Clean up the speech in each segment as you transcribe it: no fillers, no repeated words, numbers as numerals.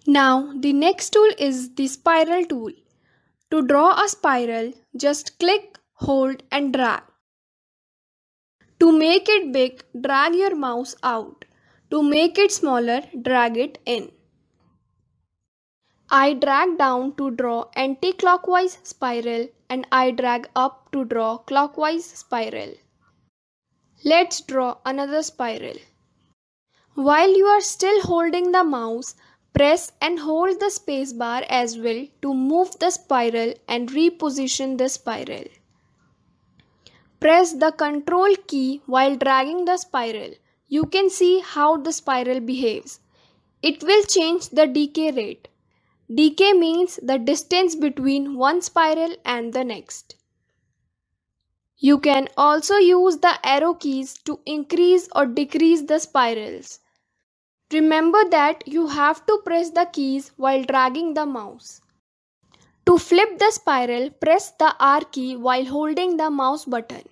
Now the next tool is the spiral tool. To draw a spiral, just click, hold and drag. To make it big, drag your mouse out. To make it smaller, drag it in. I drag down to draw anti-clockwise spiral and I drag up to draw clockwise spiral. Let's draw another spiral. While you are still holding the mouse, press and hold the spacebar as well to move the spiral and reposition the spiral. Press the Ctrl key while dragging the spiral. You can see how the spiral behaves. It will change the decay rate. Decay means the distance between one spiral and the next. You can also use the arrow keys to increase or decrease the spirals. Remember that you have to press the keys while dragging the mouse. To flip the spiral, press the R key while holding the mouse button.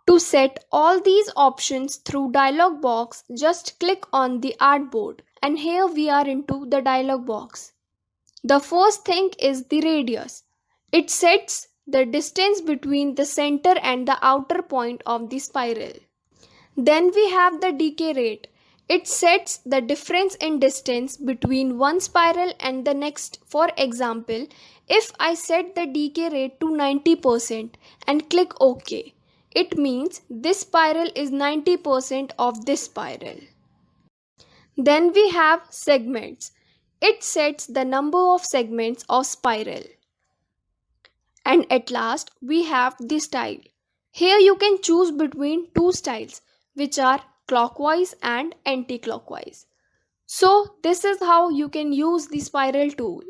To set all these options through dialog box, just click on the artboard and here we are into the dialog box. The first thing is the radius. It sets the distance between the center and the outer point of the spiral. Then we have the decay rate. It sets the difference in distance between one spiral and the next. For example, if I set the decay rate to 90% and click OK, it means this spiral is 90% of this spiral. Then we have segments. It sets the number of segments of spiral. And at last we have the style. Here you can choose between two styles, which are clockwise and anti-clockwise. So this is how you can use the spiral tool.